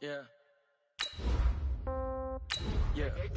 Yeah. Yeah. Hey,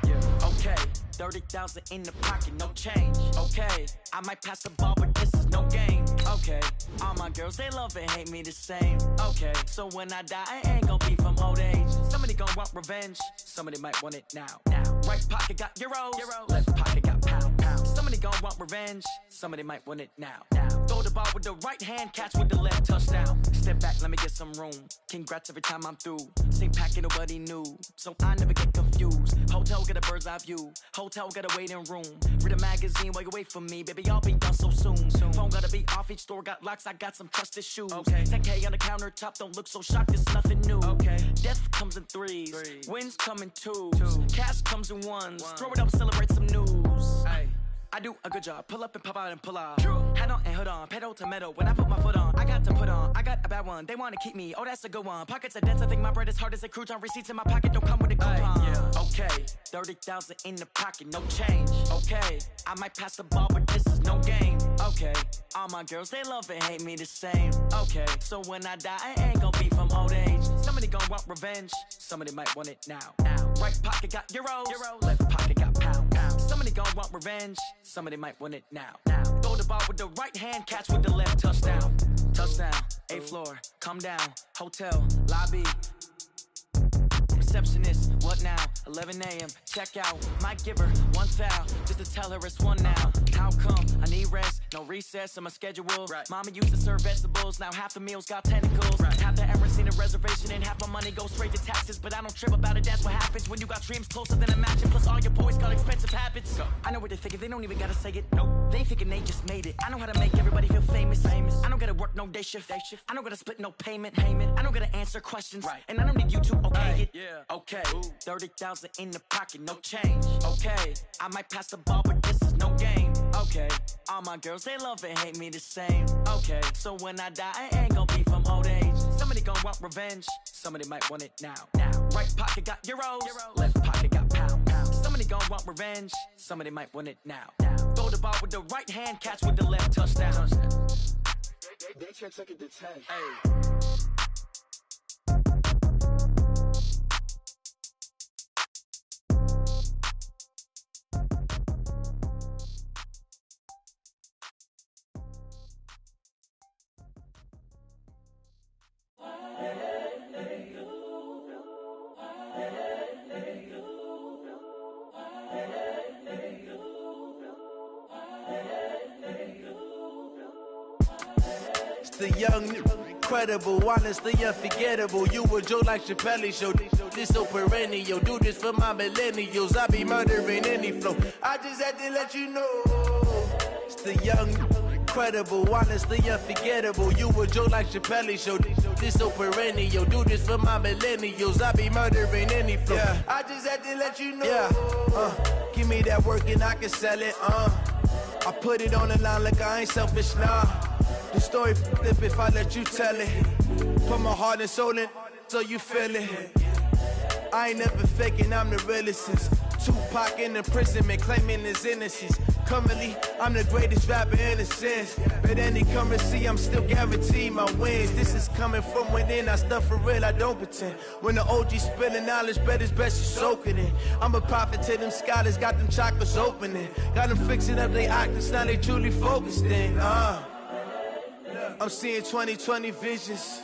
yeah. Okay. 30,000 in the pocket, no change. Okay. I might pass the ball, but this is no game. Okay. All my girls, they love and hate me the same. Okay. So when I die, I ain't gonna be from old age. Somebody gonna want revenge. Somebody might want it now. Right pocket got euros. Left pocket got pound. Somebody gonna want revenge. Somebody might want it now. Throw the ball with the right hand, catch with the left, touchdown. Step back, let me get some room. Congrats every time I'm through. Same packet, nobody knew, so I never get confused. Hotel got a bird's eye view. Hotel got a waiting room. Read a magazine while you wait for me, baby. I'll be done so soon. Phone gotta be off. Each store got locks. I got some trusted shoes. Okay. 10K on the countertop. Don't look so shocked. It's nothing new. Okay. Death comes in threes. Wins come in twos. Cash comes in ones. Throw it up, celebrate some news. Ay. I do a good job, pull up and pop out and pull off. Hat on and hood on, pedal to metal. When I put my foot on, I got to put on. I got a bad one, they wanna keep me. Oh, that's a good one. Pockets are dense, I think my bread is hard as a crouton. Receipts in my pocket don't come with a coupon. Yeah. Okay, 30,000 in the pocket, no change. Okay, I might pass the ball, but this is no game. Okay, all my girls, they love and hate me the same. Okay, so when I die, I ain't gonna be from old age. Somebody gonna want revenge. Somebody might want it now. Right pocket got euros. Left pocket got pound. Somebody gonna want revenge. Somebody might want it now. Throw the ball with the right hand, catch with the left, touchdown. Touchdown, 8th floor, come down. Hotel, lobby. Receptionist, what now? 11 a.m., check out. Might give her one foul, just to tell her it's one now. How come? I need rest, no recess in my schedule. Right. Mama used to serve vegetables, now half the meals got tentacles. Right. Have the ever seen a reservation and half my money goes straight to taxes. But I don't trip about it, that's what happens when you got dreams closer than a match. And plus all your boys got expensive habits. Go. I know what they're thinking, they don't even gotta say it. Nope. They thinking they just made it. I know how to make everybody feel famous. I don't gotta work no day shift. I don't gotta split no payment. I don't gotta answer questions. Right. And I don't need you to okay it. Yeah. Okay, 30,000 in the pocket, no change. Okay, I might pass the ball, but this is no game. Okay, all my girls, they love and hate me the same. Okay, so when I die, I ain't gonna be from old age. Somebody gonna want revenge. Somebody might want it now. Right pocket got euros. Left pocket got pound. Somebody gonna want revenge. Somebody might want it now. Throw the ball with the right hand, catch with the left, touchdown. They took it to 10. Hey. The young, incredible, honestly unforgettable. You a joke like Chappelle show. This so perennial. Do this for my millennials. I be murdering any flow. I just had to let you know. It's the young, incredible, honestly unforgettable. You a joke like Chappelle show. This so perennial. Do this for my millennials. I be murdering any flow. Yeah. I just had to let you know. Yeah. Give me that work and I can sell it. I put it on the line like I ain't selfish, nah. The story flip if I let you tell it. Put my heart and soul in so you feel it. I ain't never faking, I'm the realest since Tupac in imprisonment, claiming his innocence. Currently, I'm the greatest rapper in a sense. But any currency, I'm still guaranteed my wins. This is coming from within, I stuff for real, I don't pretend. When the OG spilling knowledge, bet it's best you soak it in. I'm a prophet to them scholars, got them chakras opening. Got them fixing up their octaves, now they truly focused in. I'm seeing 2020 visions,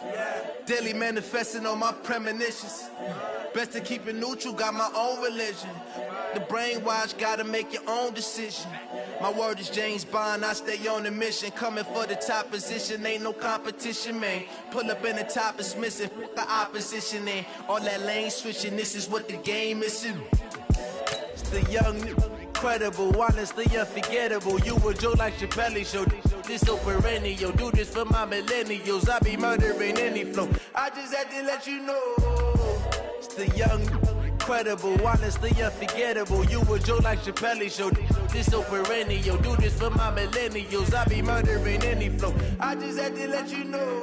daily manifesting on my premonitions. Best to keep it neutral, got my own religion. The brainwash, gotta make your own decision. My word is James Bond, I stay on a mission. Coming for the top position, ain't no competition, man. Pull up in the top, it's missing, the opposition, and all that lane switching, this is what the game is. It's the young, incredible, honestly unforgettable. You a joke like Chappelle show. This so perennial. Do this for my millennials. I be murdering any flow. I just had to let you know. It's the young, incredible, honestly unforgettable. You a joke like Chappelle show. This so perennial. Do this for my millennials. I be murdering any flow. I just had to let you know.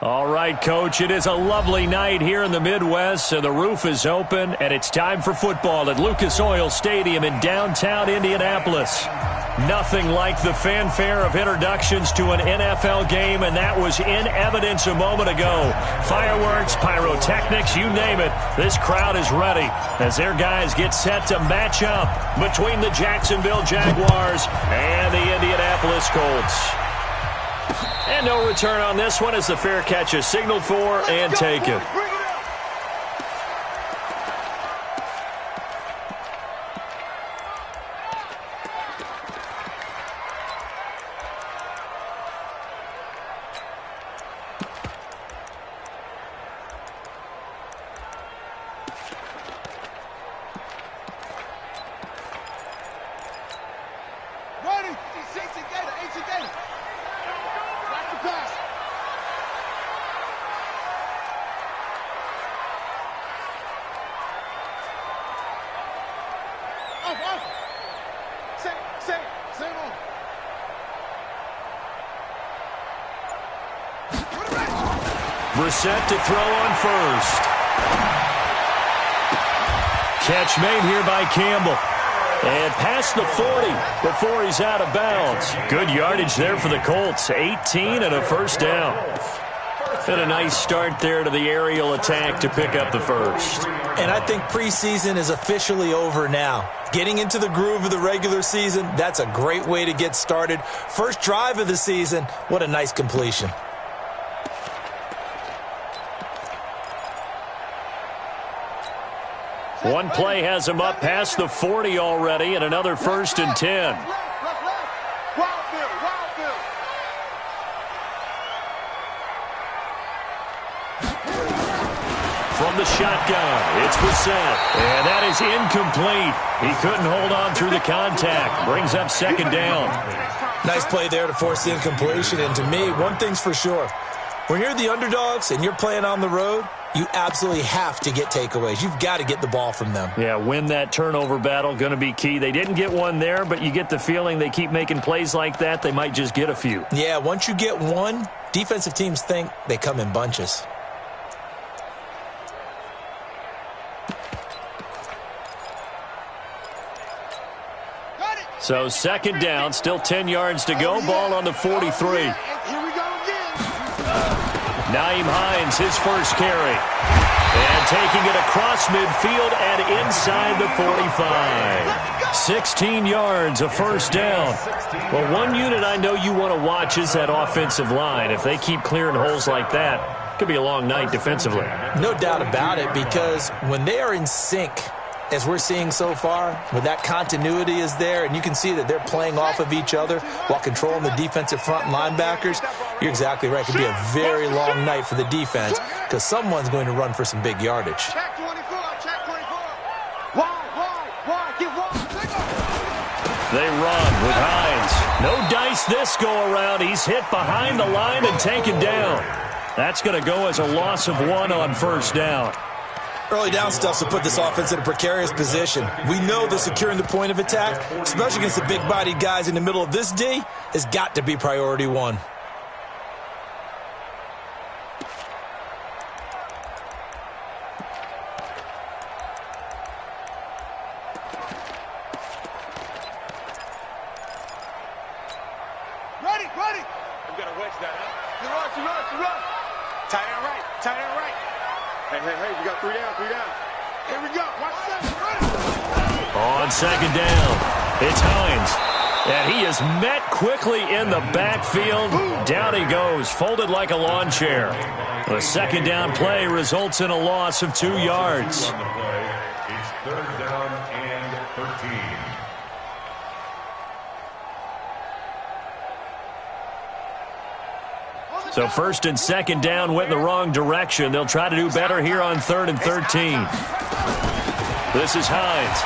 All right, Coach, it is a lovely night here in the Midwest, so the roof is open, and it's time for football at Lucas Oil Stadium in downtown Indianapolis. Nothing like the fanfare of introductions to an NFL game, and that was in evidence a moment ago. Fireworks, pyrotechnics, you name it. This crowd is ready as their guys get set to match up between the Jacksonville Jaguars and the Indianapolis Colts. And no return on this one as the fair catch is signaled for and taken. Brissett to throw on first. Catch made here by Campbell. And past the 40 before he's out of bounds. Good yardage there for the Colts. 18 and a first down. And a nice start there to the aerial attack to pick up the first. And I think preseason is officially over now. Getting into the groove of the regular season, that's a great way to get started. First drive of the season, what a nice completion. One play has him up past the 40 already, and another 1st and 10. From the shotgun, it's Brissett, and that is incomplete. He couldn't hold on through the contact. Brings up 2nd down. Nice play there to force the incompletion, and to me, one thing's for sure. When you're the underdogs and you're playing on the road, you absolutely have to get takeaways. You've got to get the ball from them. Yeah, win that turnover battle, going to be key. They didn't get one there, but you get the feeling they keep making plays like that, they might just get a few. Yeah, once you get one, defensive teams think they come in bunches. So 2nd down, still 10 yards to go. Ball on the 43. Nyheim Hines, his first carry. And taking it across midfield and inside the 45. 16 yards, a first down. Well, one unit I know you want to watch is that offensive line. If they keep clearing holes like that, it could be a long night defensively. No doubt about it, because when they are in sync, as we're seeing so far, when that continuity is there, and you can see that they're playing off of each other while controlling the defensive front linebackers, you're exactly right. It could be a very long night for the defense because someone's going to run for some big yardage. Check 24, check 24. They run with Hines. No dice this go-around. He's hit behind the line and taken down. That's going to go as a loss of 1 on 1st down. Early down stuff to put this offense in a precarious position. We know that securing the point of attack, especially against the big-bodied guys in the middle of this D, has got to be priority 1. Ready. I'm going to wedge that, huh? You run. Tight end right. Hey, we got 3 down. Here we go. Watch that. On 2nd down, it's Hines. And he is met quickly in the backfield. Down he goes, folded like a lawn chair. The 2nd down play results in a loss of 2 yards. It's 3rd down and 13. So 1st and 2nd down went in the wrong direction. They'll try to do better here on 3rd and 13. This is Hines.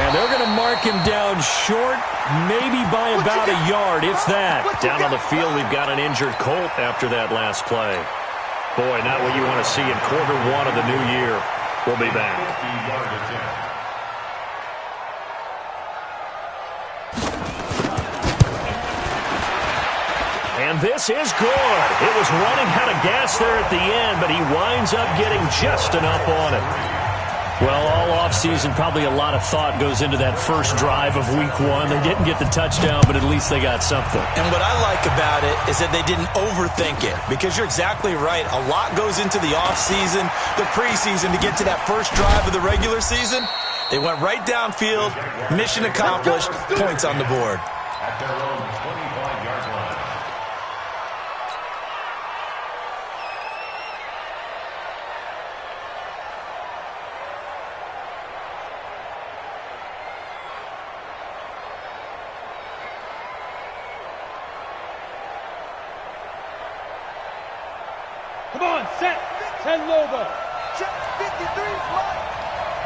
And they're going to mark him down short, maybe by about a yard, if that. Down on the field, we've got an injured Colt after that last play. Boy, not what you want to see in quarter 1 of the new year. We'll be back. And this is good. It was running out of gas there at the end, but he winds up getting just enough on it. Well, all offseason, probably a lot of thought goes into that first drive of week 1. They didn't get the touchdown, but at least they got something. And what I like about it is that they didn't overthink it, because you're exactly right. A lot goes into the offseason, the preseason, to get to that first drive of the regular season. They went right downfield, mission accomplished, points on the board. At their own 25-yard line. Come on, set. 10 Lobo. Check 53 fly.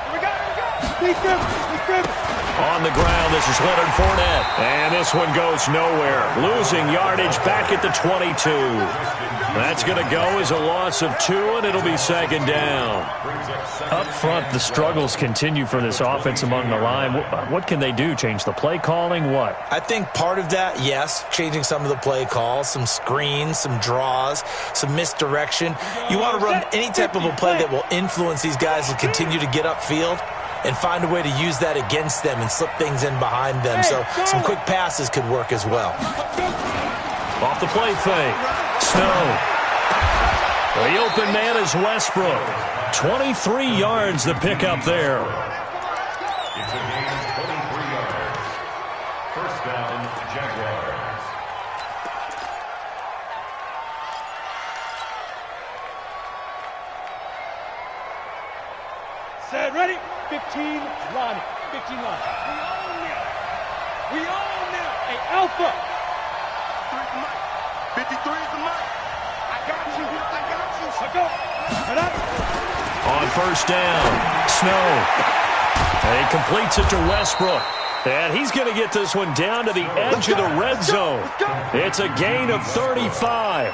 Here we go, here we go. He's driven. On the ground, this is Leonard Fournette. And this one goes nowhere. Losing yardage back at the 22. That's going to go as a loss of 2, and it'll be second down. Up front, the struggles continue for this offense among the line. What can they do? Change the play calling? What? I think part of that, yes, changing some of the play calls, some screens, some draws, some misdirection. You want to run any type of a play that will influence these guys to continue to get upfield and find a way to use that against them and slip things in behind them. So some quick passes could work as well. Off the play fake. Snow. The open man is Westbrook. 23 yards the pickup there. It's a gain of 23 yards. First down, Jaguars. Set, ready? 15 line. 15 line. We own now. Hey, Alpha. 53 is the mic. I got you. I go. Head up. On first down, Snow. And he completes it to Westbrook. And he's going to get this one down to the edge of the red zone. It's a gain of 35.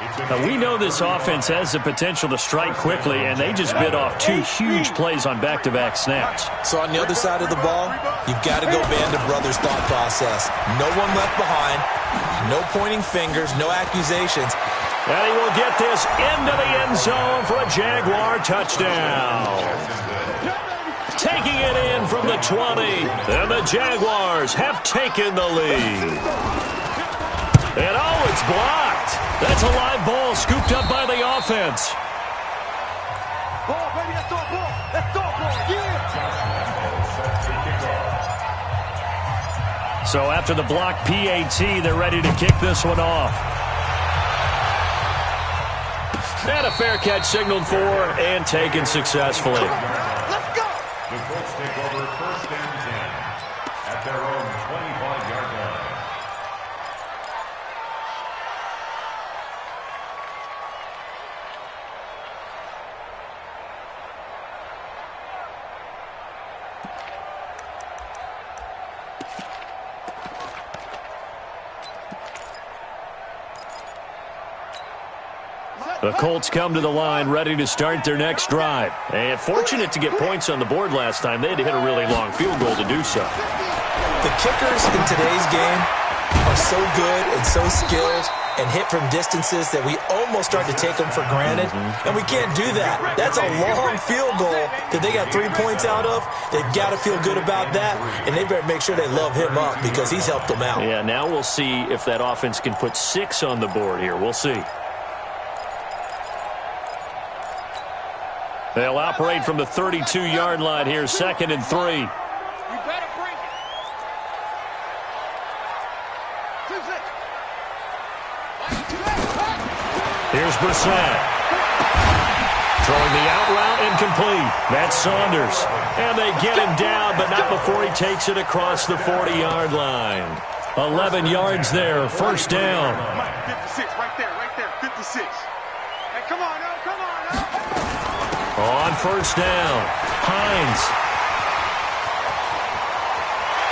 Now, we know this offense has the potential to strike quickly, and they just bit off 2 huge plays on back-to-back snaps. So on the other side of the ball, you've got to go Band of Brothers thought process. No one left behind, no pointing fingers, no accusations. And he will get this into the end zone for a Jaguar touchdown. Taking it in from the 20, and the Jaguars have taken the lead. And oh, it's blocked. That's a live ball scooped up by the offense. Ball, baby, that's our ball. That's our ball, yeah. So after the block PAT, they're ready to kick this one off. And a fair catch signaled for and taken successfully. Let's go. The Colts take over first and 10 at their own 25-yard line. The Colts come to the line ready to start their next drive. And fortunate to get points on the board last time. They had to hit a really long field goal to do so. The kickers in today's game are so good and so skilled and hit from distances that we almost start to take them for granted. And we can't do that. That's a long field goal that they got 3 points out of. They've got to feel good about that, and they better make sure they love him up because he's helped them out. Yeah, now we'll see if that offense can put 6 on the board here. We'll see. They'll operate from the 32-yard line here, 2nd and 3. We better bring it. 2-6. Here's Brissett. Throwing the out route incomplete. That's Saunders. And they get him down, but not before he takes it across the 40-yard line. 11 yards there, first down. 56, right there, 56. Hey, come on, now, come on, now. On first down, Hines.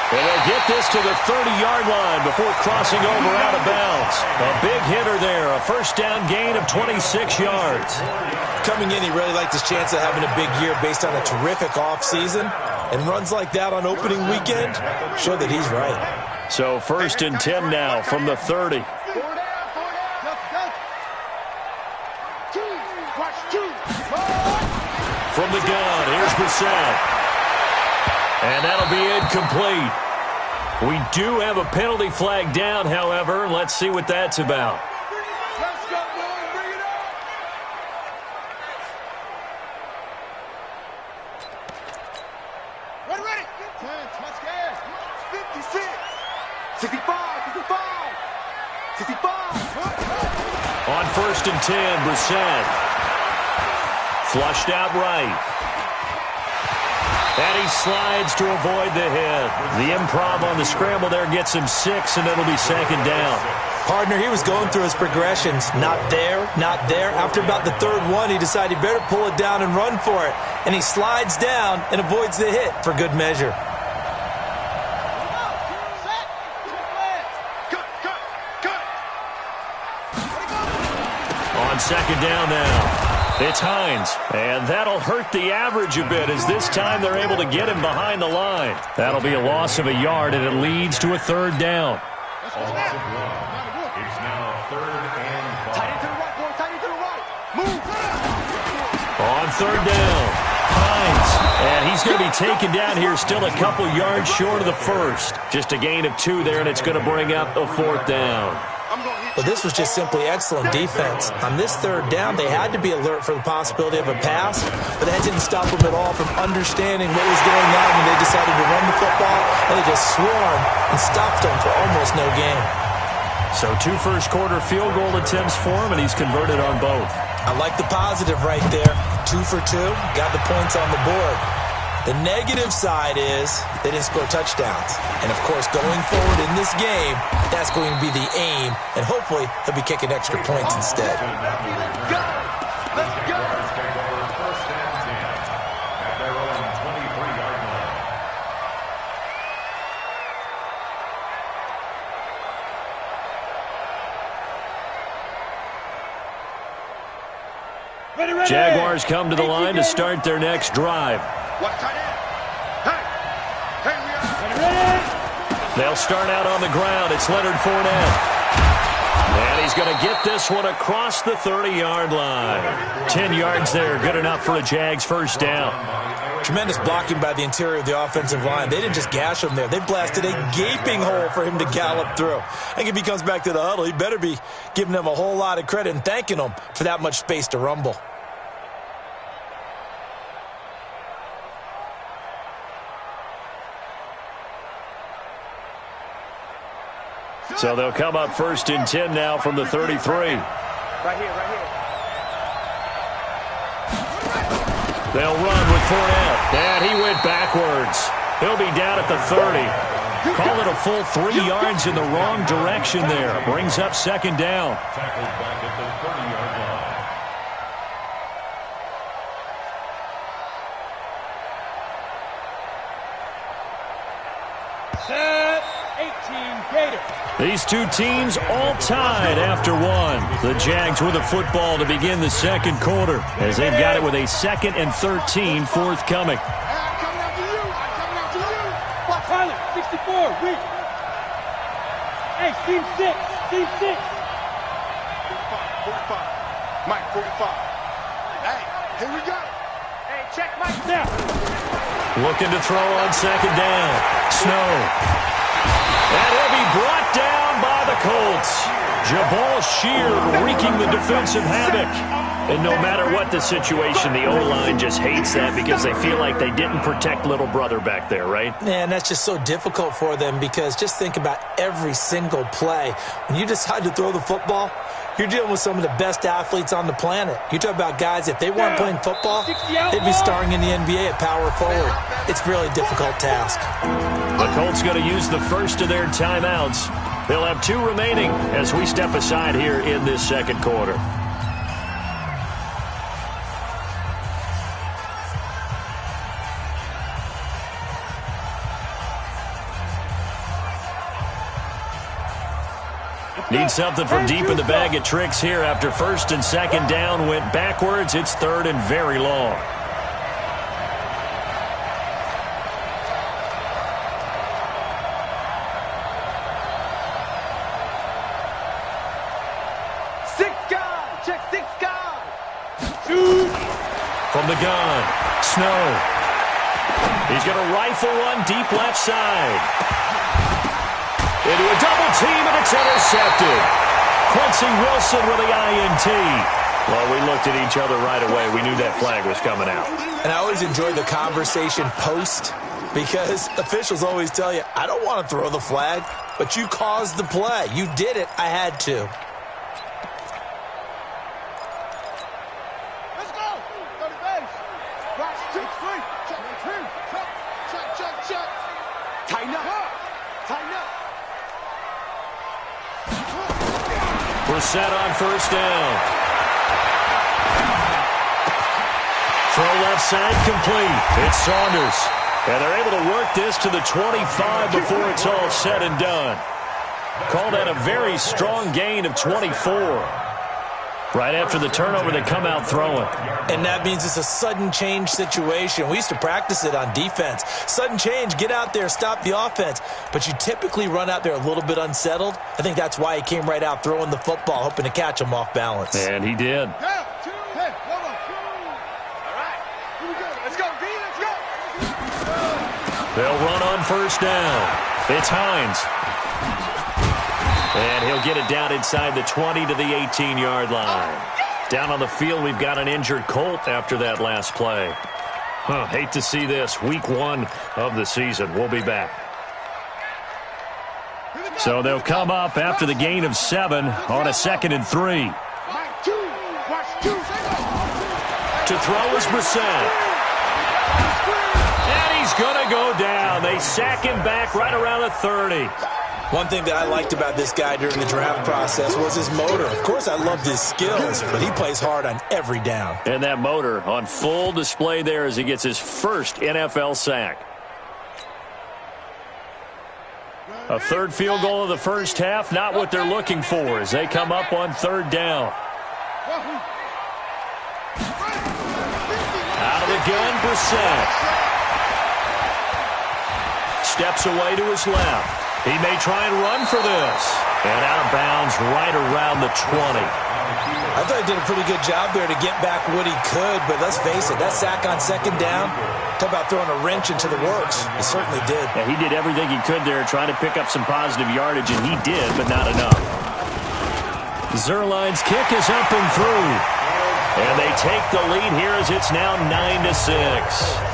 And they'll get this to the 30-yard line before crossing over out of bounds. A big hitter there, a first down gain of 26 yards. Coming in, he really liked his chance of having a big year based on a terrific offseason. And runs like that on opening weekend show that he's right. So 1st and 10 now from the 30. 4 down, 4 from the gun. Here's Brissett. And that'll be incomplete. We do have a penalty flag down, however. Let's see what that's about. Let's go, boy. Bring it up. Ready. 10, touch gas. 56. 65. 65. On 1st and 10, Brissett. Flushed out right. And he slides to avoid the hit. The improv on the scramble there gets him 6, and it'll be 2nd down. Partner, he was going through his progressions. Not there, not there. After about the 3rd one, he decided he better pull it down and run for it. And he slides down and avoids the hit for good measure. On 2nd down now. It's Hines, and that'll hurt the average a bit as this time they're able to get him behind the line. That'll be a loss of a yard, and it leads to a 3rd down. Offensive line. It's now 3rd and 5. Tight end to the right, boy. Tight end to the right. Move. On 3rd down, Hines, and he's going to be taken down here still a couple yards short of the 1st. Just a gain of 2 there, and it's going to bring up a 4th down. Well, this was just simply excellent defense. On this 3rd down, they had to be alert for the possibility of a pass, but that didn't stop them at all from understanding what was going on when they decided to run the football, and they just swarmed and stopped them for almost no gain. So 2 first-quarter field goal attempts for him, and he's converted on both. I like the positive right there. 2 for 2, got the points on the board. The negative side is they didn't score touchdowns. And, of course, going forward in this game, that's going to be the aim. And hopefully he'll be kicking extra points instead. Let's go. First and 10 at their own 23-yard line. Jaguars come to the line to start their next drive. What tight end? Hey, we are. They'll start out on the ground. It's Leonard Fournette. And he's going to get this one across the 30-yard line. 10 yards there, good enough for a Jags 1st down. Tremendous blocking by the interior of the offensive line. They didn't just gash him there. They blasted a gaping hole for him to gallop through. I think if he comes back to the huddle, he better be giving them a whole lot of credit and thanking them for that much space to rumble. So they'll come up 1st and 10 now from the 33. Right here. They'll run with Fournette. And he went backwards. He'll be down at the 30. Call it a full 3 yards in the wrong direction there. Brings up 2nd down. Tackled back at the 30-yard line. Set 18 Gators. These two teams all tied after 1. The Jags with a football to begin the 2nd quarter as they've got it with a 2nd and 13 forthcoming. I'm coming after you. Watch Tyler, 64, Reek. Hey, team 6. 45. Mike, 45. Hey, here we go. Hey, check Mike now. Looking to throw on 2nd down. Snow. And he'll be brought down by the Colts. Jabal Shear wreaking the defensive havoc. And no matter what the situation, the O-line just hates that because they feel like they didn't protect little brother back there, right? Man, that's just so difficult for them because just think about every single play. When you decide to throw the football, you're dealing with some of the best athletes on the planet. You talk about guys, if they weren't playing football, they'd be starring in the NBA at power forward. It's a really difficult task. The Colts going to use the first of their timeouts. They'll have 2 remaining as we step aside here in this 2nd quarter. Need something from deep in the bag of tricks here after 1st and 2nd down went backwards. It's 3rd and very long. Six guys. Check 6 guys. From the gun, snow. He's going to rifle one deep left side. Into a double team, and it's intercepted. Quincy Wilson with the INT. Well, we looked at each other right away. We knew that flag was coming out. And I always enjoy the conversation post because officials always tell you, I don't want to throw the flag, but you caused the play. You did it. I had to. Let's go. Go to base. Box 2, 3. Check. Tighten up. We're set on first down. Throw left side complete. It's Saunders. And they're able to work this to the 25 before it's all said and done. Called that a very strong gain of 24. Right after the turnover, they come out throwing. And that means it's a sudden change situation. We used to practice it on defense. Sudden change, get out there, stop the offense. But you typically run out there a little bit unsettled. I think that's why he came right out throwing the football, hoping to catch him off balance. And he did. They'll run on first down. It's Hines. And he'll get it down inside the 20 to the 18-yard line. Down on the field, we've got an injured Colt after that last play. Hate to see this. Week 1 of the season. We'll be back. So they'll come up after the gain of 7 on a 2nd and 3. To throw is Brissett. And he's going to go down. They sack him back right around the 30. One thing that I liked about this guy during the draft process was his motor. Of course, I loved his skills, but he plays hard on every down. And that motor on full display there as he gets his first NFL sack. A third field goal of the first half, not what they're looking for as they come up on 3rd down. Out of the gun, Brissett. Steps away to his left. He may try and run for this. And out of bounds right around the 20. I thought he did a pretty good job there to get back what he could, but let's face it, that sack on 2nd down, talk about throwing a wrench into the works. He certainly did. Yeah, he did everything he could there, trying to pick up some positive yardage, and he did, but not enough. Zerline's kick is up and through. And they take the lead here as it's now 9-6.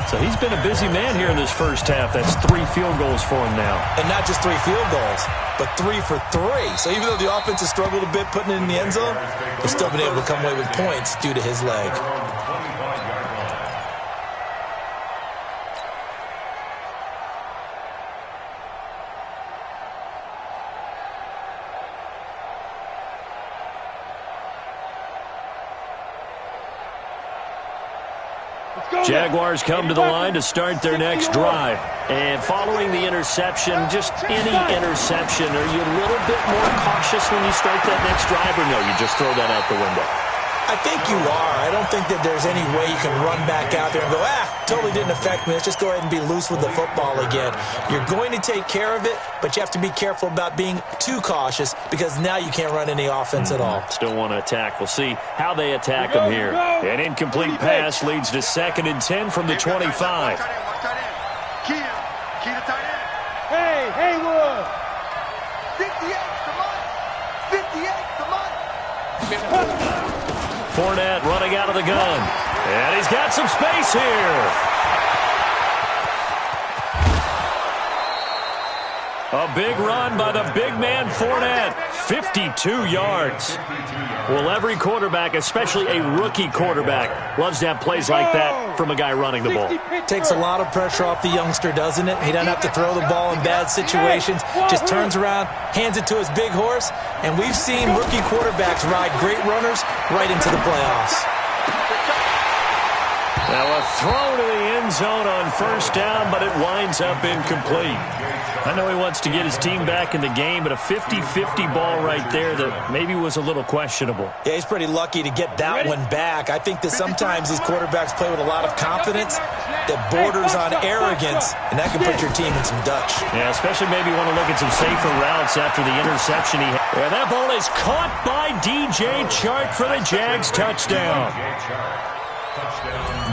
So he's been a busy man here in this first half. That's 3 field goals for him now. And not just 3 field goals, but 3 for 3. So even though the offense has struggled a bit putting it in the end zone, they've still been able to come away with points due to his leg. Jaguars come to the line to start their next drive. And following the interception, just any interception, are you a little bit more cautious when you start that next drive, or no, you just throw that out the window? I think you are. I don't think that there's any way you can run back out there and go, totally didn't affect me. Let's just go ahead and be loose with the football again. You're going to take care of it, but you have to be careful about being too cautious because now you can't run any offense at all. Still want to attack. We'll see how they attack them here. An incomplete pass leads to 2nd and 10 from the 25. Key to tight end. Hey, Haywood! 58, come on! 58, come on! Fournette running out of the gun. And he's got some space here. A big run by the big man Fournette. 52 yards. Well, every quarterback, especially a rookie quarterback, loves to have plays like that from a guy running the ball. Takes a lot of pressure off the youngster, doesn't it? He doesn't have to throw the ball in bad situations. Just turns around, hands it to his big horse, and we've seen rookie quarterbacks ride great runners right into the playoffs. Now a throw to the end zone on first down, but it winds up incomplete. I know he wants to get his team back in the game, but a 50-50 ball right there that maybe was a little questionable. Yeah, he's pretty lucky to get that one back. I think that sometimes these quarterbacks play with a lot of confidence that borders on arrogance, and that can put your team in some Dutch. Yeah, especially maybe want to look at some safer routes after the interception he had. Yeah, that ball is caught by DJ Chark for the Jags touchdown.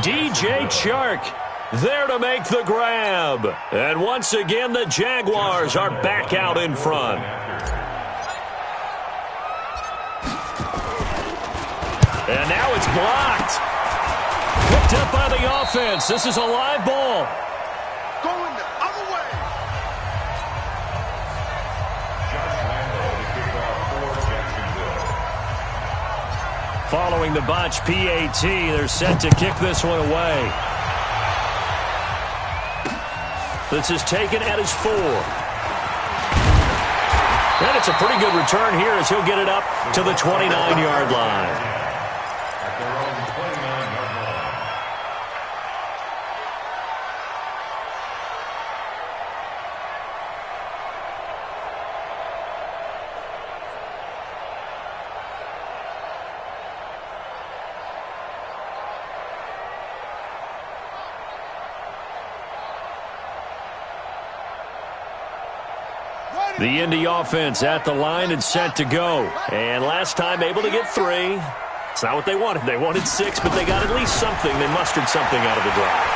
DJ Chark there to make the grab. And once again, the Jaguars are back out in front. And now it's blocked. Picked up by the offense. This is a live ball. Going the other way. Following the botch PAT, they're set to kick this one away. This is taken at his 4. And it's a pretty good return here as he'll get it up to the 29-yard line. The Indy offense at the line and set to go. And last time able to get 3. It's not what they wanted. They wanted 6, but they got at least something. They mustered something out of the drive.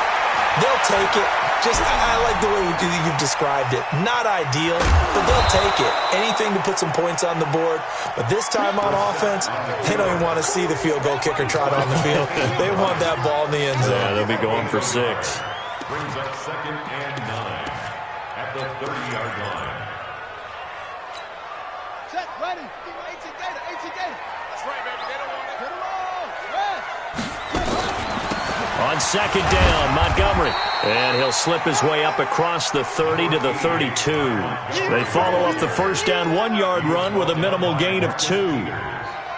They'll take it. I like the way you've described it. Not ideal, but they'll take it. Anything to put some points on the board. But this time on offense, they don't even want to see the field goal kicker trot on the field. They want that ball in the end zone. Yeah, they'll be going for 6. Brings up 2nd and 9 at the 30-yard line. Ready. 18 data. That's right, baby. They don't want it. On 2nd down, Montgomery. And he'll slip his way up across the 30 to the 32. They follow up the first down 1-yard run with a minimal gain of 2.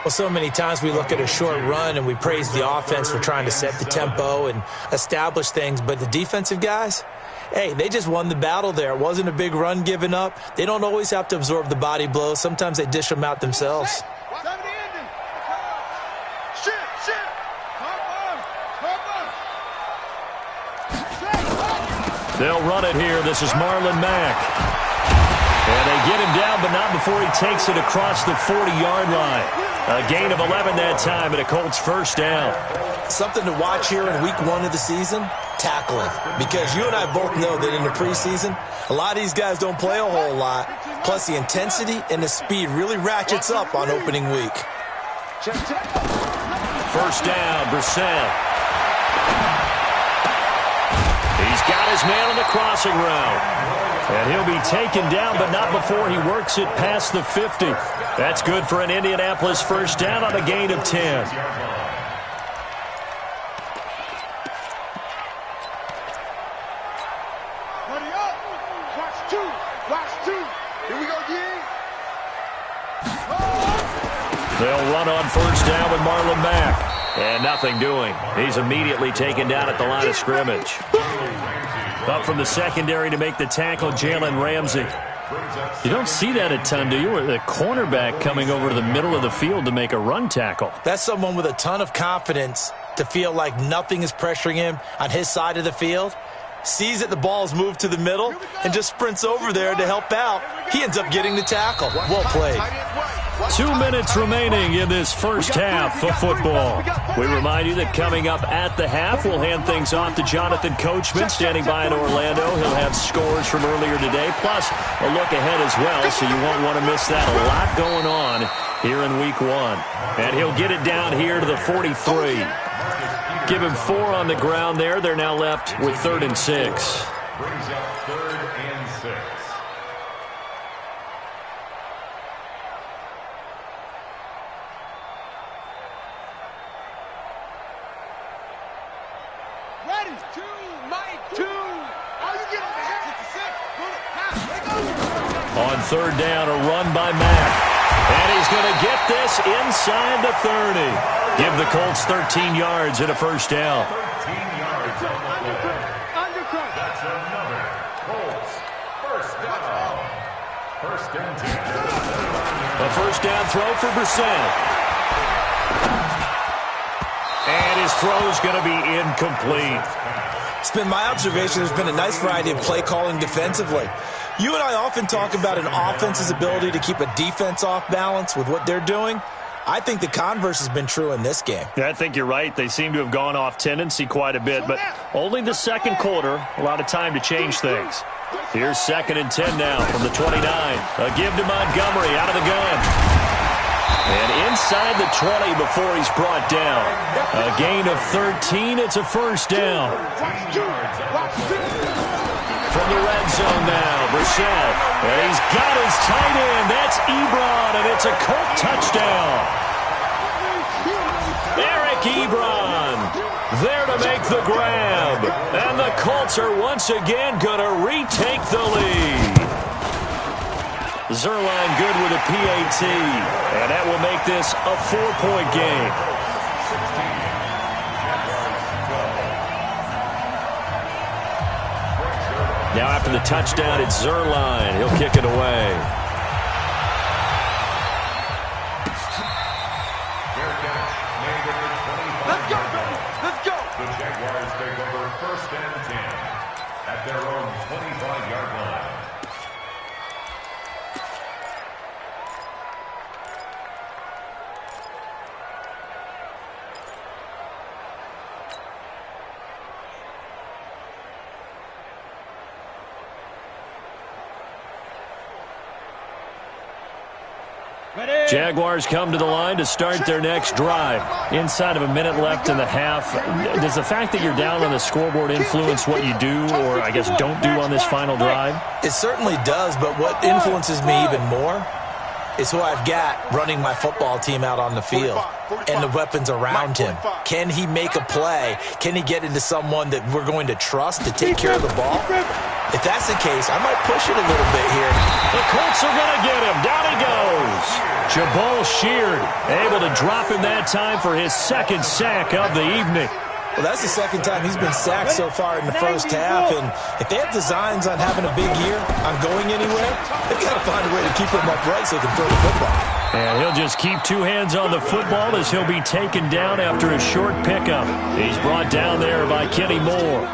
Well, so many times we look at a short run and we praise the offense for trying to set the tempo and establish things, but the defensive guys, hey, they just won the battle there. It wasn't a big run given up. They don't always have to absorb the body blows. Sometimes they dish them out themselves. They'll run it here. This is Marlon Mack. And they get him down, but not before he takes it across the 40-yard line. A gain of 11 that time, and a Colts first down. Something to watch here in week 1 of the season, tackling. Because you and I both know that in the preseason, a lot of these guys don't play a whole lot. Plus, the intensity and the speed really ratchets up on opening week. First down, Brissett. He's got his man on the crossing route. And he'll be taken down, but not before he works it past the 50. That's good for an Indianapolis first down on a gain of 10. They'll run on first down with Marlon Mack. And nothing doing. He's immediately taken down at the line of scrimmage. Up from the secondary to make the tackle, Jalen Ramsey. You don't see that a ton, do you? Or the cornerback coming over to the middle of the field to make a run tackle. That's someone with a ton of confidence to feel like nothing is pressuring him on his side of the field. Sees that the ball's moved to the middle and just sprints over there to help out. He ends up getting the tackle. Well played. 2 minutes remaining in this first half of football. We remind you that coming up at the half, we'll hand things off to Jonathan Coachman standing by in Orlando. He'll have scores from earlier today, plus a look ahead as well, so you won't want to miss that. A lot going on here in week 1. And he'll get it down here to the 43. Give him 4 on the ground there. They're now left with 3rd and 6. Brings up 3rd and 6. Ready, 2, Mike, 2. All you get over here. 56. On 3rd down, a run by Mack. And he's going to get this inside the 30. Give the Colts 13 yards and a first down. 13 yards on the play. That's another Colts first down. First and 10. A first down throw for Brissett. And his throw is going to be incomplete. It's been my observation there's been a nice variety of play calling defensively. You and I often talk about an offense's ability to keep a defense off balance with what they're doing. I think the converse has been true in this game. Yeah, I think you're right. They seem to have gone off tendency quite a bit, but only the second quarter, a lot of time to change things. Here's 2nd and 10 now from the 29. A give to Montgomery out of the gun. And inside the 20 before he's brought down. A gain of 13. It's a first down. From the red zone now, Brissett. And he's got his tight end. That's Ebron, and it's a Colt touchdown. Eric Ebron there to make the grab. And the Colts are once again going to retake the lead. Zuerlein good with a PAT. And that will make this a 4-point game. Now after the touchdown, it's Zuerlein. He'll kick it away. Let's go, baby. Let's go. The Jaguars take over 1st and 10 at their own 25-yard line. Jaguars come to the line to start their next drive. Inside of a minute left in the half. Does the fact that you're down on the scoreboard influence what you do, or I guess don't do on this final drive? It certainly does, but what influences me even more is who I've got running my football team out on the field and the weapons around him. Can he make a play? Can he get into someone that we're going to trust to take care of the ball? If that's the case, I might push it a little bit here. The Colts are going to get him. Down he goes. Jabal Sheard able to drop him that time for his 2nd sack of the evening. Well, that's the 2nd time he's been sacked so far in the first half, and if they have designs on having a big year, on going anywhere, they've got to find a way to keep him upright so they can throw the football. And he'll just keep 2 hands on the football as he'll be taken down after a short pickup. He's brought down there by Kenny Moore.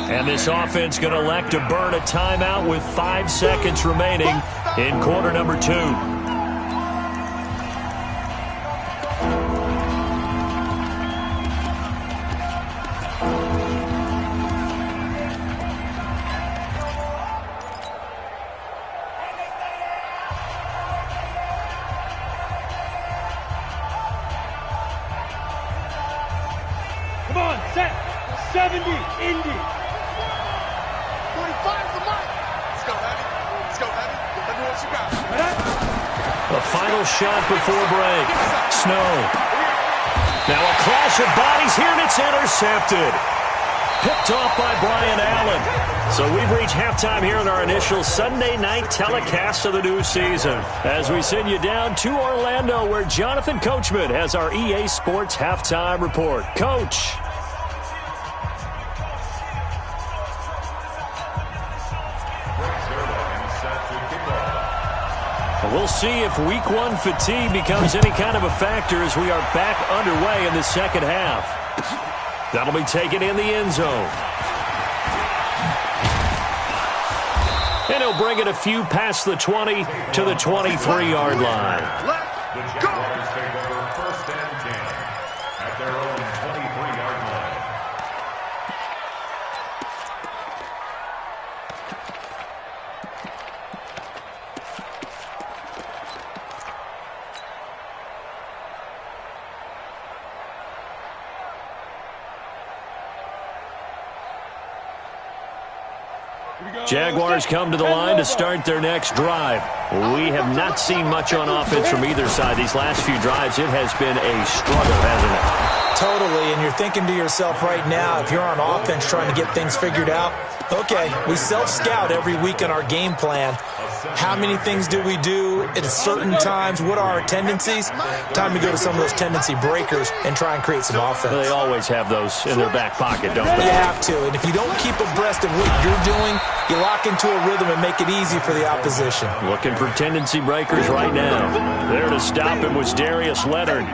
And this offense going to elect to burn a timeout with 5 seconds remaining in quarter number 2. Come on, set. 70, Indy. 45 for Mike. Let's go, Heavy. Let's go, Heavy. Let me what you got. The final shot before break. Snow. Now a clash of bodies here, and it's intercepted. Picked off by Brian Allen. So we've reached halftime here in our initial Sunday night telecast of the new season. As we send you down to Orlando, where Jonathan Coachman has our EA Sports halftime report. Coach. We'll see if week 1 fatigue becomes any kind of a factor as we are back underway in the second half. That'll be taken in the end zone. And he'll bring it a few past the 20 to the 23-yard line. The Jaguars take over 1st and 10 at their own 23-yard line. Jaguars come to the line to start their next drive. We have not seen much on offense from either side. These last few drives, it has been a struggle, hasn't it? Totally, and you're thinking to yourself right now, if you're on offense trying to get things figured out, okay, we self-scout every week in our game plan. How many things do we do at certain times? What are our tendencies? Time to go to some of those tendency breakers and try and create some offense. Well, they always have those in their back pocket, don't they? You have to, and if you don't keep abreast of what you're doing, you lock into a rhythm and make it easy for the opposition. Looking for tendency breakers right now. There to stop him was Darius Leonard.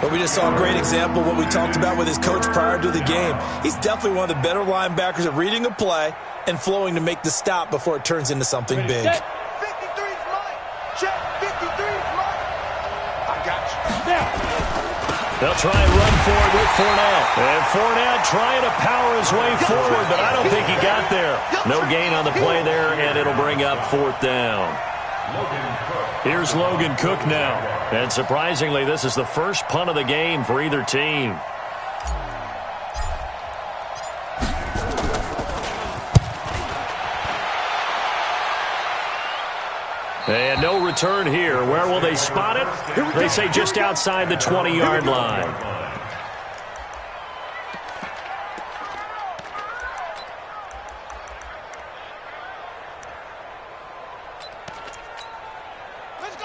But we just saw a great example of what we talked about with his coach prior to the game. He's definitely one of the better linebackers at reading a play and flowing to make the stop before it turns into something big. 53's Mike. Check, 53's Mike. They'll try and run forward with Fournette. And Fournette trying to power his way forward, but I don't think he got there. No gain on the play there, and it'll bring up 4th down. Here's Logan Cook now. And surprisingly, this is the first punt of the game for either team. And no return here. Where will they spot it? They say just outside the 20-yard line.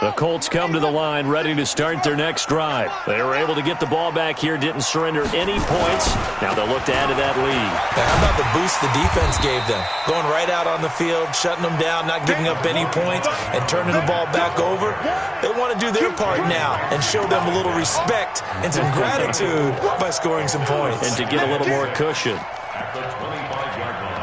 The Colts come to the line ready to start their next drive. They were able to get the ball back here, didn't surrender any points. Now they'll look to add to that lead. Now, how about the boost the defense gave them? Going right out on the field, shutting them down, not giving up any points, and turning the ball back over. They want to do their part now and show them a little respect and some gratitude by scoring some points. And to get a little more cushion. At the 25-yard line.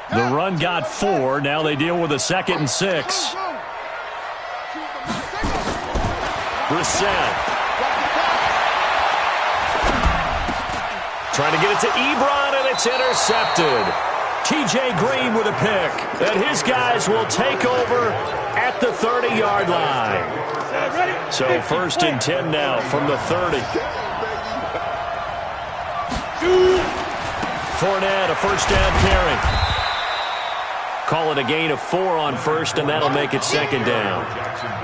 The run got 4. Now they deal with a 2nd and 6. Brissett. Trying to get it to Ebron, and it's intercepted. T.J. Green with a pick. And his guys will take over at the 30-yard line. So 1st and 10 now from the 30. Fournette, a 1st down carry. Call it a gain of 4 on 1st, and that'll make it 2nd down.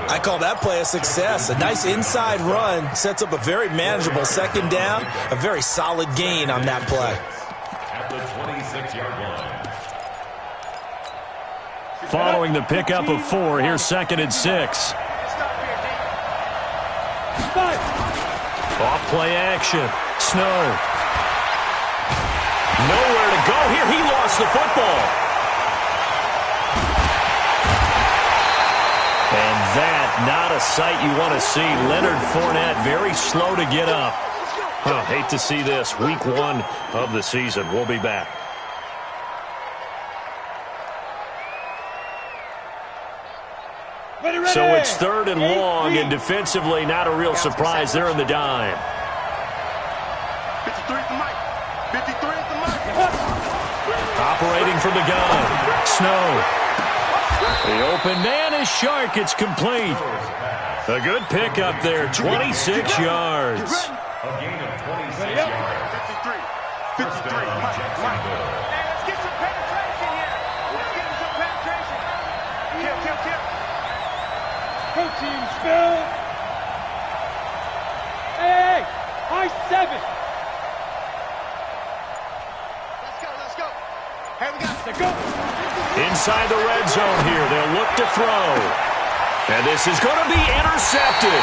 I call that play a success. A nice inside run sets up a very manageable 2nd down. A very solid gain on that play. At the 26-yard line. Following the pickup of 4, here's 2nd and 6. Off play action. Snow. Nowhere to go here. He lost the football. And that, not a sight you want to see. Leonard Fournette very slow to get up. Hate to see this. Week 1 of the season. We'll be back. So it's 3rd and long, and defensively not a real surprise. They're in the dime. 53 at the mic. 53 at the mic. Operating from the gun. Snow. The open man is Shark. It's complete. A good pickup there. 26 yards. A gain of 26 yards. 53. First down, Jacksonville. Hey, let's get some penetration here. Let's get some penetration. Kill. Go team, Phil. Hey, high 7. Let's go. Hey, we got Let's go. Inside the red zone here. They'll look to throw. And this is going to be intercepted.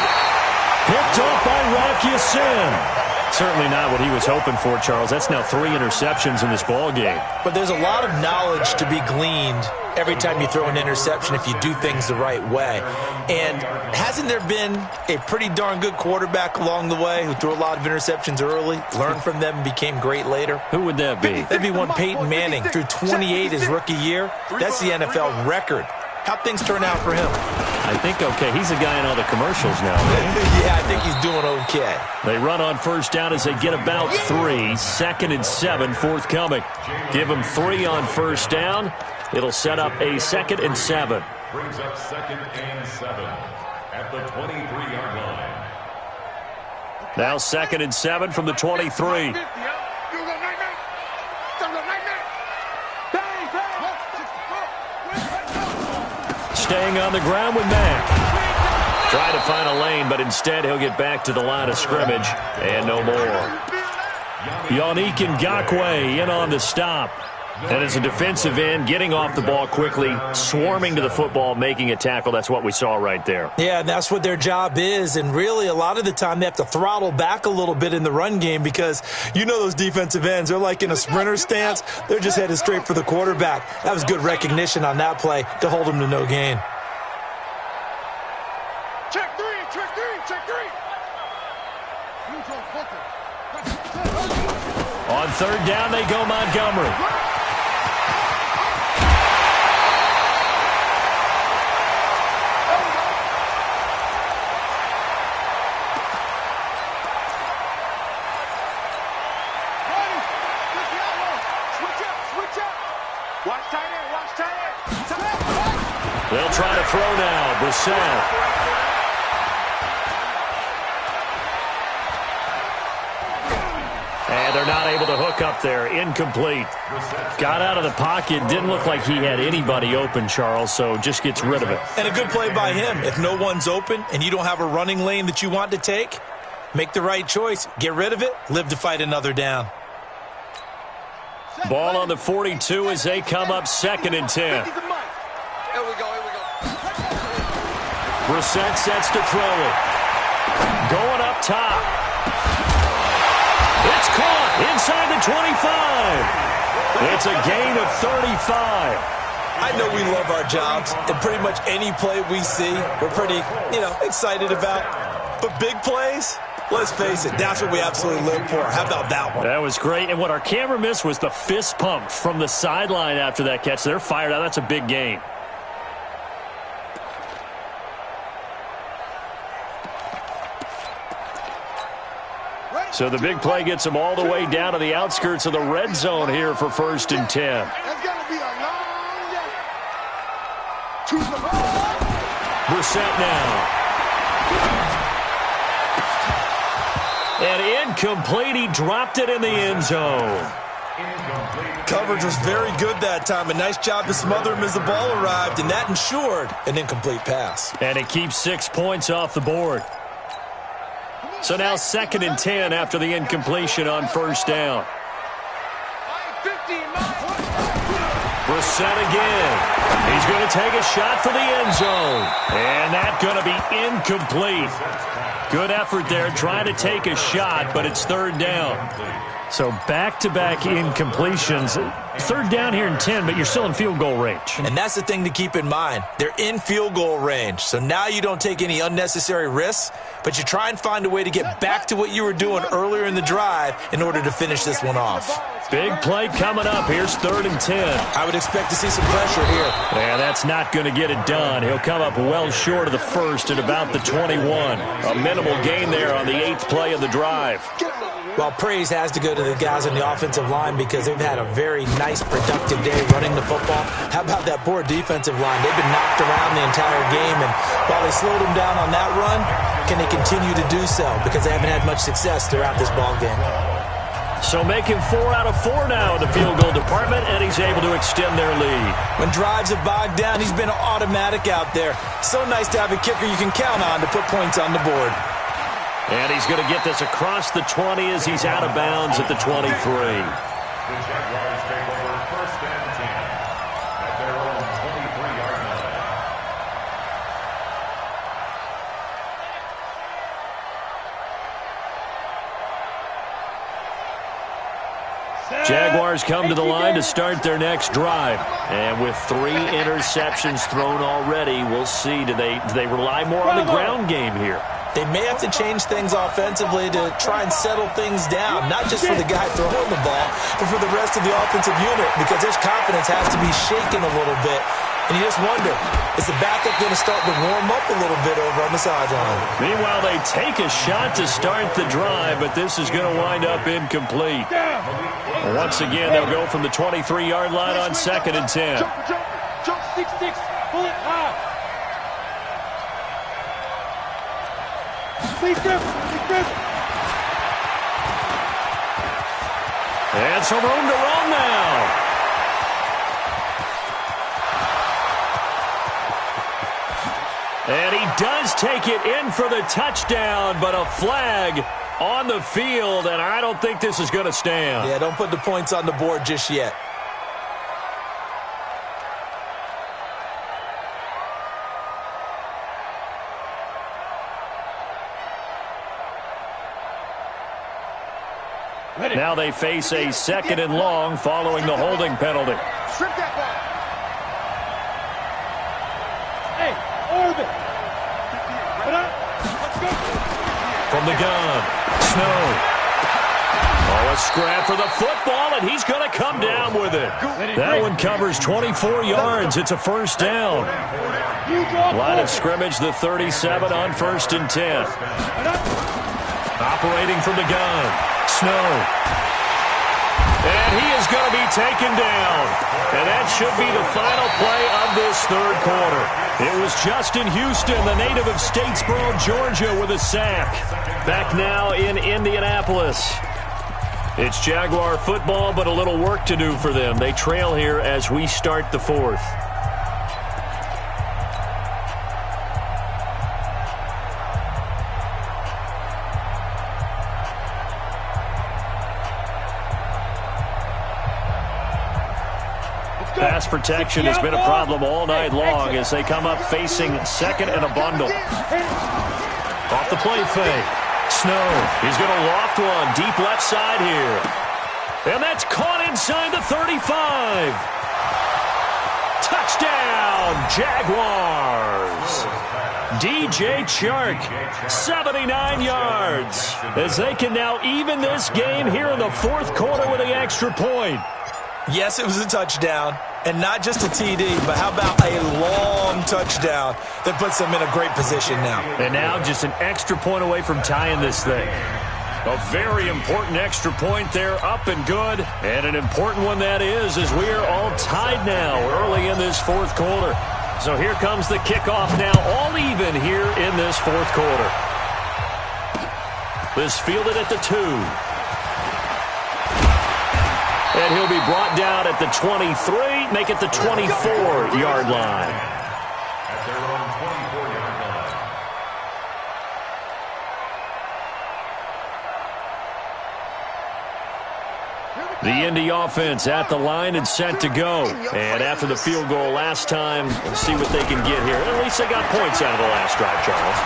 Picked off by Rocky Sin. Certainly not what he was hoping for, Charles. That's now 3 interceptions in this ball game. But there's a lot of knowledge to be gleaned every time you throw an interception if you do things the right way. And hasn't there been a pretty darn good quarterback along the way who threw a lot of interceptions early, learned from them, and became great later? Who would that be? That'd be one Peyton Manning. Threw 28 his rookie year. That's the NFL record. How'd things turn out for him? I think okay. He's a guy in all the commercials now. Yeah, I think he's doing okay. They run on first down as they get about 3. 2nd and 7 forthcoming. Give them 3 on first down. It'll set up a 2nd and 7. Brings up 2nd and 7 at the 23-yard line. Now 2nd and 7 from the 23. Staying on the ground with Mack. Trying to find a lane, but instead he'll get back to the line of scrimmage. And no more. Yannick Ngakoue in on the stop. And as a defensive end, getting off the ball quickly, swarming to the football, making a tackle. That's what we saw right there. Yeah, and that's what their job is. And really, a lot of the time, they have to throttle back a little bit in the run game because you know those defensive ends. They're like in a sprinter stance. They're just headed straight for the quarterback. That was good recognition on that play to hold him to no gain. check 3. On third down, they go Montgomery. They'll try to throw now. Brissett. And they're not able to hook up there. Incomplete. Got out of the pocket. Didn't look like he had anybody open, Charles, so just gets rid of it. And a good play by him. If no one's open and you don't have a running lane that you want to take, make the right choice. Get rid of it. Live to fight another down. Ball on the 42 as they come up 2nd and 10. Here we go. Brissett sets to throw it. Going up top. It's caught inside the 25. It's a gain of 35. I know we love our jobs, and pretty much any play we see, we're pretty, excited about. But big plays, let's face it, that's what we absolutely live for. How about that one? That was great. And what our camera missed was the fist pump from the sideline after that catch. They're fired out. That's a big gain. So the big play gets them all the way down to the outskirts of the red zone here for 1st and 10. That's going to be a long day. To the ball. Brissett now. And incomplete. He dropped it in the end zone. Coverage was very good that time. A nice job to smother him as the ball arrived, and that ensured an incomplete pass. And it keeps 6 points off the board. So now 2nd and 10 after the incompletion on 1st down. Brissett again. He's going to take a shot for the end zone. And that's going to be incomplete. Good effort there trying to take a shot, but it's 3rd down. So back-to-back incompletions. 3rd down here in 10, but you're still in field goal range. And that's the thing to keep in mind. They're in field goal range. So now you don't take any unnecessary risks, but you try and find a way to get back to what you were doing earlier in the drive in order to finish this one off. Big play coming up. Here's 3rd and 10. I would expect to see some pressure here. And that's not going to get it done. He'll come up well short of the 1st at about the 21. A minimal gain there on the 8th play of the drive. Well, praise has to go to the guys on the offensive line because they've had a very nice, productive day running the football. How about that poor defensive line? They've been knocked around the entire game, and while they slowed them down on that run, can they continue to do so? Because they haven't had much success throughout this ball game. So making 4 out of 4 now in the field goal department, and he's able to extend their lead. When drives have bogged down, he's been automatic out there. So nice to have a kicker you can count on to put points on the board. And he's going to get this across the 20 as he's out of bounds at the 23. The Jaguars take over 1st and 10 at their own 23-yard line. Jaguars come to the line to start their next drive. And with 3 interceptions thrown already, we'll see. Do they rely more on the ground game here? They may have to change things offensively to try and settle things down, not just for the guy throwing the ball, but for the rest of the offensive unit, because their confidence has to be shaken a little bit. And you just wonder, is the backup going to start to warm up a little bit over on the sideline? Meanwhile, they take a shot to start the drive, but this is going to wind up incomplete. Once again, they'll go from the 23-yard line on 2nd and 10. Jump, 6-6, pull it high. Lead them. And some room to run now. And he does take it in for the touchdown, but a flag on the field, and I don't think this is going to stand. Yeah, don't put the points on the board just yet. Now they face a 2nd and long following the holding penalty. Strip that ball. Hey, orbit. Let's go. From the gun, Snow. Oh, a scrap for the football, and he's going to come down with it. That one covers 24 yards. It's a first down. Line of scrimmage, the 37 on 1st and 10. Operating from the gun, Snow. And he is going to be taken down. And that should be the final play of this third quarter. It was Justin Houston, the native of Statesboro, Georgia, with a sack. Back now in Indianapolis. It's Jaguar football, but a little work to do for them. They trail here as we start the fourth. Pass protection has been a problem all night long as they come up facing second and a bundle. Off the play fake. Snow, he's going to loft one deep left side here. And that's caught inside the 35. Touchdown, Jaguars. DJ Chark, 79 yards. As they can now even this game here in the fourth quarter with an extra point. Yes, it was a touchdown, and not just a TD, but how about a long touchdown that puts them in a great position now. And now just an extra point away from tying this thing. A very important extra point there, up and good, and an important one that is, as we are all tied now early in this fourth quarter. So here comes the kickoff now, all even here in this fourth quarter. This fielded at the 2. And he'll be brought down at the 23, make it the 24-yard line. At their own 24-yard line. The Indy offense at the line and set to go. And after the field goal last time, we'll see what they can get here. At least they got points out of the last drive, Charles.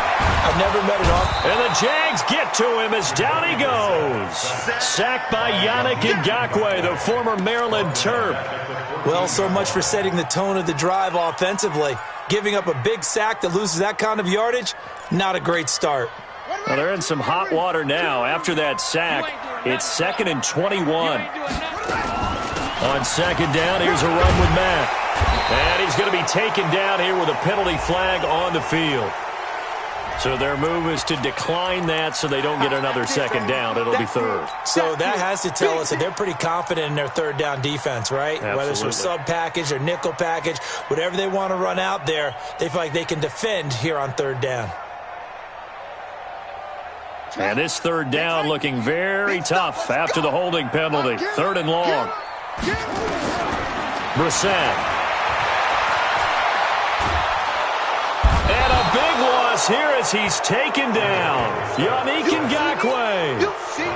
I've never met it off. And the Jags get to him as down he goes. Sacked by Yannick Ngakoue, the former Maryland Terp. Well, so much for setting the tone of the drive offensively. Giving up a big sack that loses that kind of yardage, not a great start. Well, they're in some hot water now. After that sack, it's 2nd and 21. On second down, here's a run with Mack. And he's going to be taken down here with a penalty flag on the field. So their move is to decline that so they don't get another second down. It'll be third. So that has to tell us that they're pretty confident in their third down defense, right? Absolutely. Whether it's a sub package or nickel package, whatever they want to run out there, they feel like they can defend here on third down. And this third down looking very tough after the holding penalty. 3rd and long. Brissett. And a big loss here as he's taken down. Yannick Ngakoue.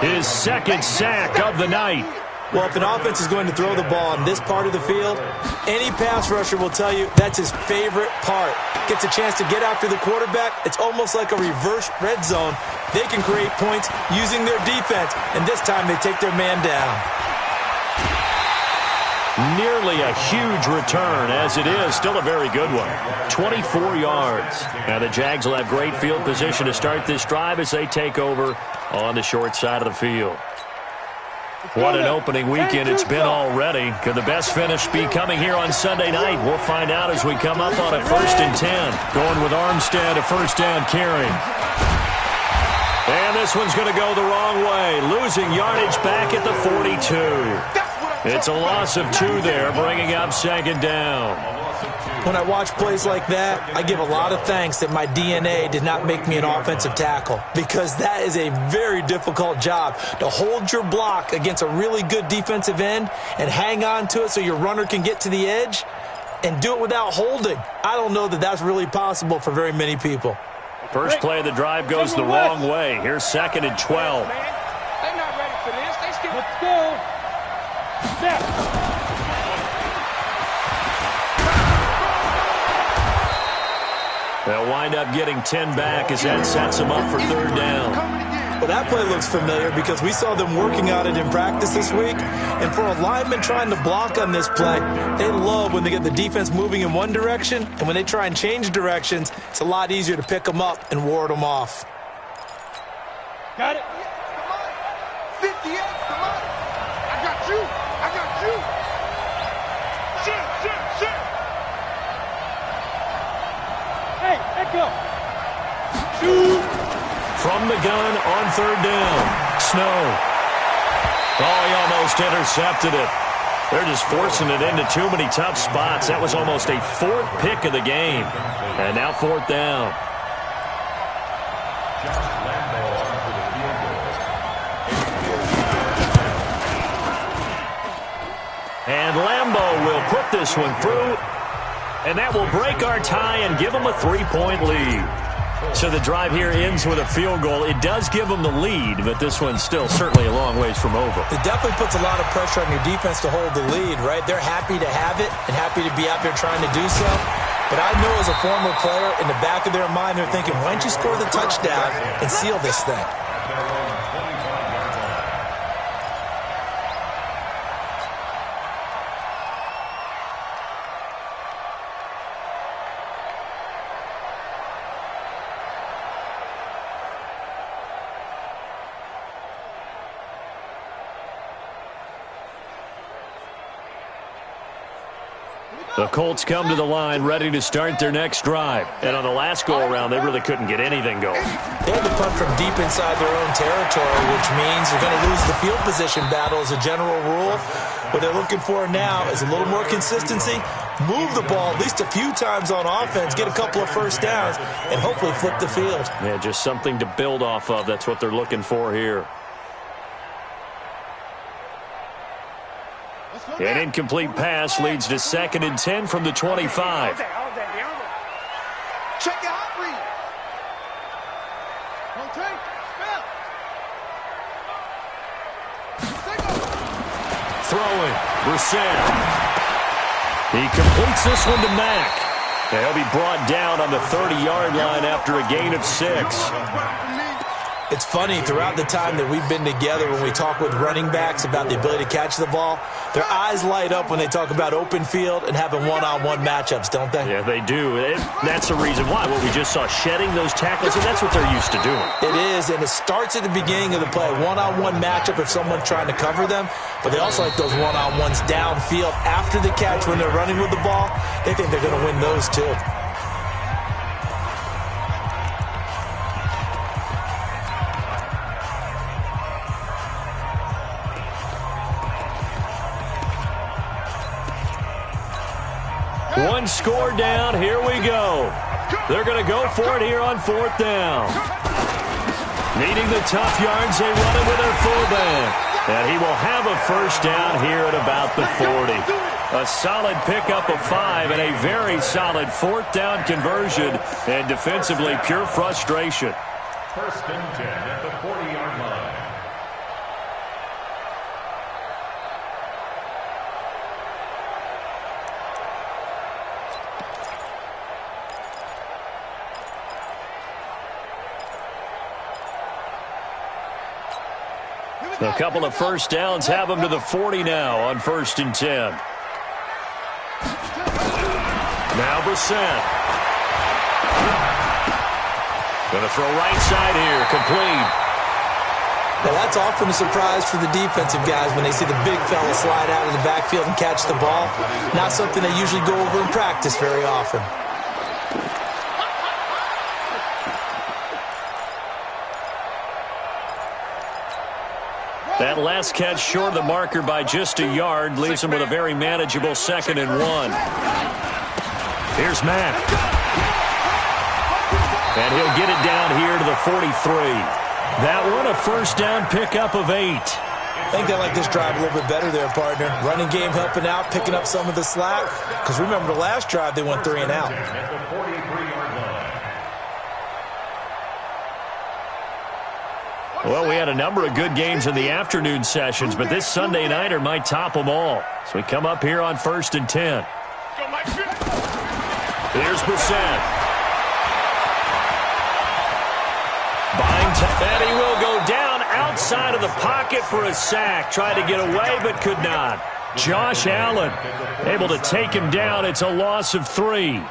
His 2nd sack of the night. Well, if an offense is going to throw the ball on this part of the field, any pass rusher will tell you that's his favorite part. Gets a chance to get after the quarterback. It's almost like a reverse red zone. They can create points using their defense, and this time they take their man down. Nearly a huge return, as it is. Still a very good one. 24 yards. Now the Jags will have great field position to start this drive as they take over on the short side of the field. What an opening weekend it's been already. Could the best finish be coming here on Sunday night? We'll find out as we come up on a 1st and 10. Going with Armstead, a first down carry. And this one's going to go the wrong way. Losing yardage back at the 42. It's a loss of 2 there, bringing up 2nd down. When I watch plays like that, I give a lot of thanks that my DNA did not make me an offensive tackle, because that is a very difficult job to hold your block against a really good defensive end and hang on to it so your runner can get to the edge and do it without holding. I don't know that that's really possible for very many people. First play of the drive goes the wrong way. Here's 2nd and 12. They're not ready for this. They still... Let's go. Step. They'll wind up getting 10 back as that sets them up for 3rd down. Well, that play looks familiar because we saw them working on it in practice this week. And for a lineman trying to block on this play, they love when they get the defense moving in one direction. And when they try and change directions, it's a lot easier to pick them up and ward them off. Got it. 58, come on. I got you. I got you. Shit. Hey, echo. Shoot. From the gun on third down. Snow. Oh, he almost intercepted it. They're just forcing it into too many tough spots. That was almost a fourth pick of the game. And now fourth down. And Lambeau will put this one through. And that will break our tie and give them a 3-point lead. So the drive here ends with a field goal. It does give them the lead, but this one's still certainly a long ways from over. It definitely puts a lot of pressure on your defense to hold the lead, right? They're happy to have it and happy to be out there trying to do so. But I know as a former player, in the back of their mind, they're thinking, why don't you score the touchdown and seal this thing? The Colts come to the line ready to start their next drive. And on the last go-around, they really couldn't get anything going. They had to punt from deep inside their own territory, which means they're going to lose the field position battle as a general rule. What they're looking for now is a little more consistency, move the ball at least a few times on offense, get a couple of first downs, and hopefully flip the field. Yeah, just something to build off of. That's what they're looking for here. An incomplete pass leads to 2nd and 10 from the 25. Check it out, Reed. Throwing, Brissett. He completes this one to Mack. And he'll be brought down on the 30-yard line after a gain of 6. It's funny, throughout the time that we've been together, when we talk with running backs about the ability to catch the ball, their eyes light up when they talk about open field and having one-on-one matchups, don't they? Yeah, they do. That's the reason why. What we just saw, shedding those tackles, and that's what they're used to doing. It is, and it starts at the beginning of the play. One-on-one matchup if someone's trying to cover them, but they also like those one-on-ones downfield after the catch when they're running with the ball. They think they're going to win those too. One score down, here we go. They're going to go for it here on 4th down. Needing the tough yards, they run it with their fullback. And he will have a first down here at about the 40. A solid pickup of 5 and a very solid 4th down conversion. And defensively, pure frustration. 1st and 10 at the 40-yard line. A couple of first downs have them to the 40 now on 1st and 10. Now Brissett. Going to throw right side here, complete. Now that's often a surprise for the defensive guys when they see the big fella slide out of the backfield and catch the ball. Not something they usually go over in practice very often. That last catch short of the marker by just a yard leaves him with a very manageable 2nd and 1. Here's Mack. And he'll get it down here to the 43. That one a first down pickup of 8. I think they like this drive a little bit better there, partner. Running game helping out, picking up some of the slack. Because remember the last drive they went 3 and out. Well, we had a number of good games in the afternoon sessions, but this Sunday nighter might top them all. So we come up here on 1st and 10. Here's Brissett. And he will go down outside of the pocket for a sack. Tried to get away, but could not. Josh Allen able to take him down. It's a loss of 3.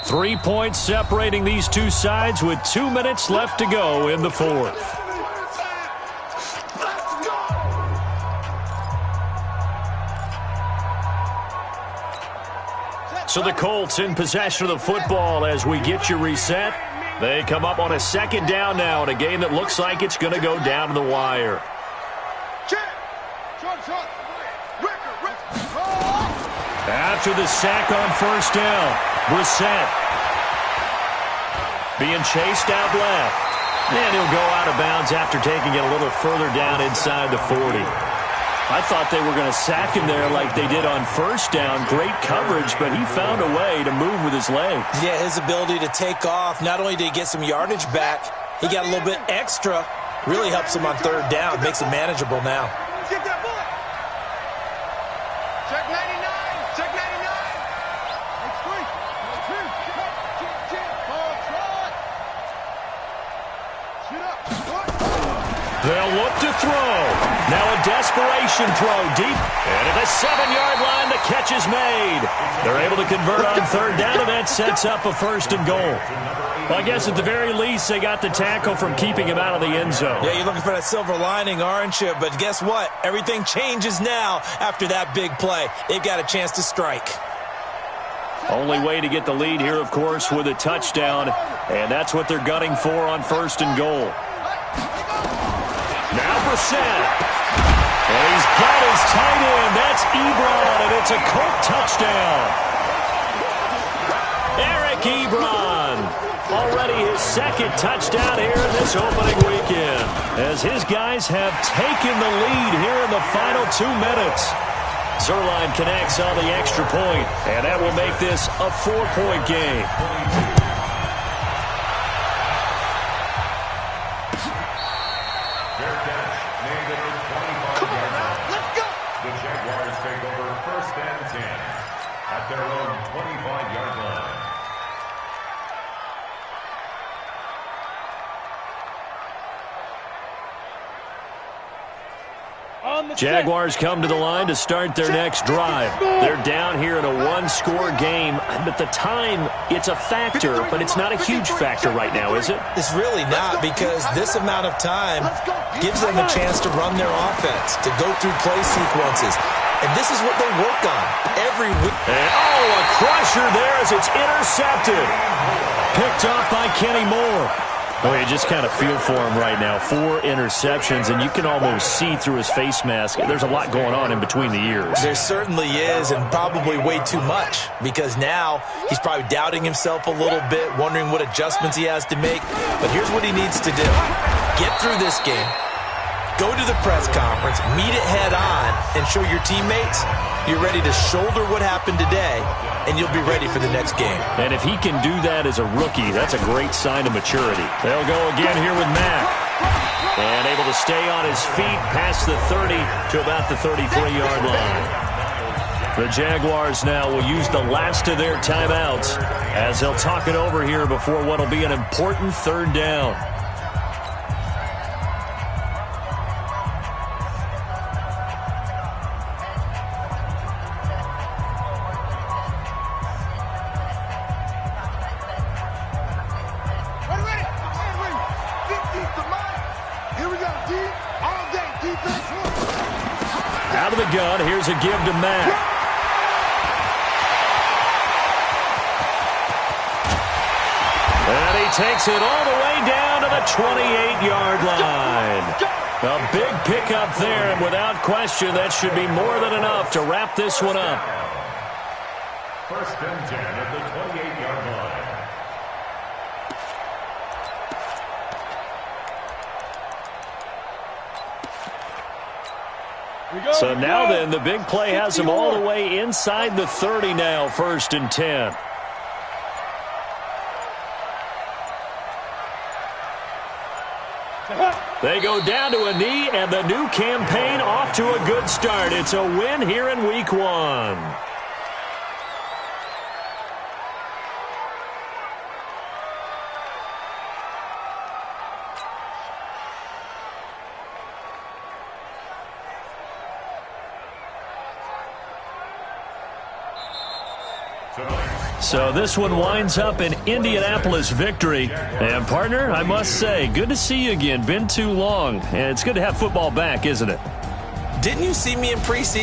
3 points separating these two sides with 2 minutes left to go in the fourth. So the Colts in possession of the football as we get you reset. They come up on a second down now in a game that looks like it's going to go down to the wire. After the sack on first down, Brissett being chased out left. And he'll go out of bounds after taking it a little further down inside the 40. I thought they were going to sack him there like they did on first down. Great coverage, but he found a way to move with his legs. Yeah, his ability to take off, not only did he get some yardage back, he got a little bit extra. Really helps him on third down, makes it manageable now. Get that bullet. Check 99. Check 99. It's free. Shoot up. They'll look to throw. Now a desperation throw deep. And at the 7-yard line, the catch is made. They're able to convert on third down, and that sets up a first and goal. Well, I guess at the very least, they got the tackle from keeping him out of the end zone. Yeah, you're looking for that silver lining, aren't you? But guess what? Everything changes now after that big play. They've got a chance to strike. Only way to get the lead here, of course, with a touchdown. And that's what they're gunning for on first and goal. Now Brissett. And he's got his tight end. That's Ebron, and it's a Colt touchdown. Eric Ebron. Already his second touchdown here in this opening weekend, as his guys have taken the lead here in the final 2 minutes. Zerline connects on the extra point, and that will make this a 4-point game. Fair catch, made at the 25-yard line. Let's go. The Jaguars take over first and 10 at their own 25-yard line. Jaguars come to the line to start their next drive. They're down here in a one-score game. But the time, it's a factor, but it's not a huge factor right now, is it? It's really not, because this amount of time gives them a chance to run their offense, to go through play sequences. And this is what they work on every week. And, a crusher there as it's intercepted. Picked up by Kenny Moore. Oh, you just kind of feel for him right now. 4 interceptions, and you can almost see through his face mask. There's a lot going on in between the ears. There certainly is, and probably way too much, because now he's probably doubting himself a little bit, wondering what adjustments he has to make. But here's what he needs to do. Get through this game. Go to the press conference, meet it head on, and show your teammates you're ready to shoulder what happened today, and you'll be ready for the next game. And if he can do that as a rookie, that's a great sign of maturity. They'll go again here with Mack. And able to stay on his feet past the 30 to about the 33-yard line. The Jaguars now will use the last of their timeouts as they'll talk it over here before what will be an important third down. Out of the gun, here's a give to Mack. And he takes it all the way down to the 28-yard line. A big pickup there, and without question, that should be more than enough to wrap this one up. First and 10 at the 28-yard line. So now then, the big play has him all the way inside the 30 now, first and 10. They go down to a knee, and the new campaign off to a good start. It's a win here in week 1. So this one winds up an Indianapolis victory. And, partner, I must say, good to see you again. Been too long. And it's good to have football back, isn't it? Didn't you see me in preseason?